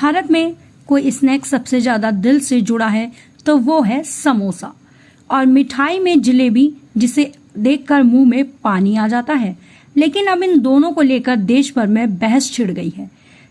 भारत में कोई स्नैक सबसे ज्यादा दिल से जुड़ा है तो वो है समोसा और मिठाई में जलेबी, जिसे देखकर मुंह में पानी आ जाता है। लेकिन अब इन दोनों को लेकर देश भर में बहस छिड़ गई है।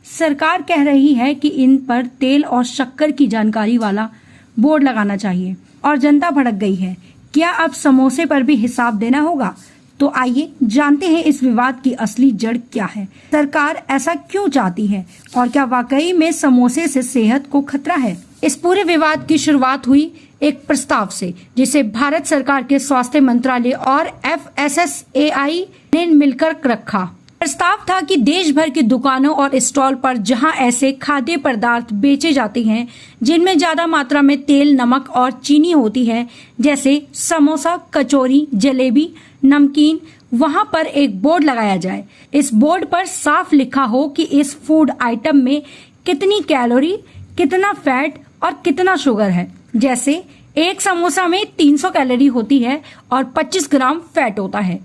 सरकार कह रही है कि इन पर तेल और शक्कर की जानकारी वाला बोर्ड लगाना चाहिए और जनता भड़क गई है। क्या अब समोसे पर भी हिसाब देना होगा? तो आइए जानते हैं इस विवाद की असली जड़ क्या है, सरकार ऐसा क्यों चाहती है और क्या वाकई में समोसे से सेहत को खतरा है। इस पूरे विवाद की शुरुआत हुई एक प्रस्ताव से, जिसे भारत सरकार के स्वास्थ्य मंत्रालय और FSSAI ने मिलकर रखा। प्रस्ताव था कि देश भर की दुकानों और स्टॉल पर जहां ऐसे खाद्य पदार्थ बेचे जाते हैं जिनमें ज्यादा मात्रा में तेल, नमक और चीनी होती है, जैसे समोसा, कचौरी, जलेबी, नमकीन, वहां पर एक बोर्ड लगाया जाए। इस बोर्ड पर साफ लिखा हो कि इस फूड आइटम में कितनी कैलोरी, कितना फैट और कितना शुगर है। जैसे एक समोसा में 300 कैलोरी होती है और 25 ग्राम फैट होता है।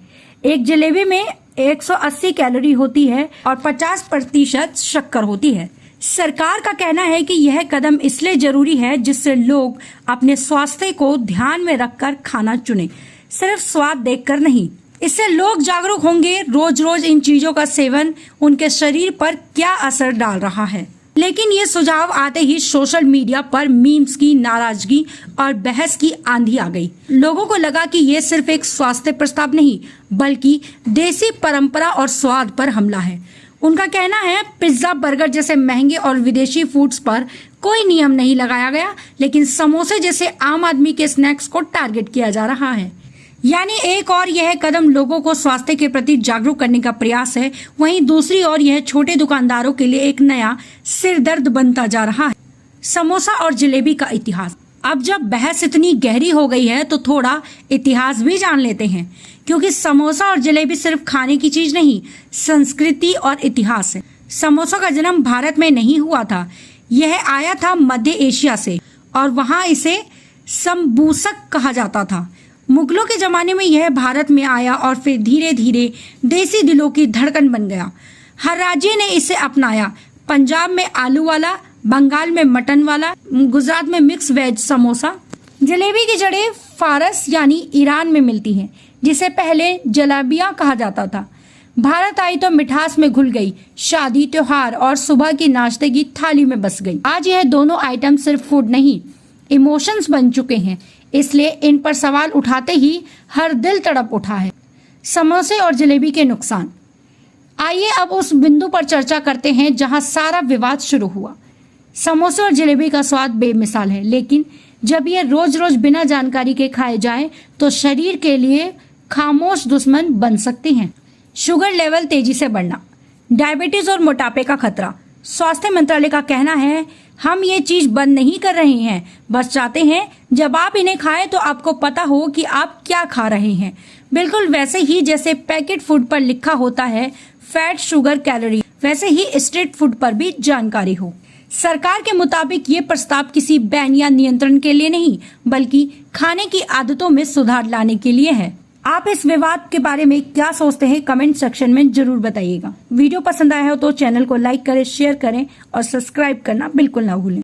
एक जलेबी में 180 कैलोरी होती है और 50% शक्कर होती है। सरकार का कहना है कि यह कदम इसलिए जरूरी है जिससे लोग अपने स्वास्थ्य को ध्यान में रखकर खाना चुने, सिर्फ स्वाद देखकर नहीं। इससे लोग जागरूक होंगे। रोज रोज इन चीजों का सेवन उनके शरीर पर क्या असर डाल रहा है। लेकिन ये सुझाव आते ही सोशल मीडिया पर मीम्स की नाराजगी और बहस की आंधी आ गई। लोगों को लगा कि ये सिर्फ एक स्वास्थ्य प्रस्ताव नहीं, बल्कि देसी परंपरा और स्वाद पर हमला है। उनका कहना है पिज्जा, बर्गर जैसे महंगे और विदेशी फूड्स पर कोई नियम नहीं लगाया गया, लेकिन समोसे जैसे आम आदमी के स्नैक्स को टारगेट किया जा रहा है। यानी एक और यह कदम लोगों को स्वास्थ्य के प्रति जागरूक करने का प्रयास है, वहीं दूसरी ओर यह छोटे दुकानदारों के लिए एक नया सिरदर्द बनता जा रहा है। समोसा और जलेबी का इतिहास। अब जब बहस इतनी गहरी हो गई है तो थोड़ा इतिहास भी जान लेते हैं, क्योंकि समोसा और जलेबी सिर्फ खाने की चीज नहीं, संस्कृति और इतिहास है। समोसा का जन्म भारत में नहीं हुआ था, यह आया था मध्य एशिया से और वहां इसे समबूसक कहा जाता था। मुगलों के जमाने में यह भारत में आया और फिर धीरे धीरे देसी दिलों की धड़कन बन गया। हर राज्य ने इसे अपनाया। पंजाब में आलू वाला, बंगाल में मटन वाला, गुजरात में मिक्स वेज समोसा। जलेबी की जड़ें फारस यानी ईरान में मिलती हैं, जिसे पहले जलेबियां कहा जाता था। भारत आई तो मिठास में घुल गई, शादी, त्योहार और सुबह की नाश्ते की थाली में बस गई। आज यह दोनों आइटम सिर्फ फूड नहीं, इमोशंस बन चुके हैं। इसलिए इन पर सवाल उठाते ही हर दिल तड़प उठा है। समोसे और जलेबी के नुकसान। आइए अब उस बिंदु पर चर्चा करते हैं जहां सारा विवाद शुरू हुआ। समोसे और जलेबी का स्वाद बेमिसाल है, लेकिन जब ये रोज रोज बिना जानकारी के खाए जाएं तो शरीर के लिए खामोश दुश्मन बन सकते हैं। शुगर लेवल तेजी से बढ़ना, डायबिटीज और मोटापे का खतरा। स्वास्थ्य मंत्रालय का कहना है हम ये चीज बंद नहीं कर रहे हैं, बस चाहते हैं जब आप इन्हें खाएं तो आपको पता हो कि आप क्या खा रहे हैं। बिल्कुल वैसे ही जैसे पैकेट फूड पर लिखा होता है फैट, शुगर, कैलोरी, वैसे ही स्ट्रीट फूड पर भी जानकारी हो। सरकार के मुताबिक ये प्रस्ताव किसी बैन या नियंत्रण के लिए नहीं, बल्कि खाने की आदतों में सुधार लाने के लिए है। आप इस विवाद के बारे में क्या सोचते हैं, कमेंट सेक्शन में जरूर बताइएगा। वीडियो पसंद आया हो तो चैनल को लाइक करें, शेयर करें और सब्सक्राइब करना बिल्कुल ना भूलें।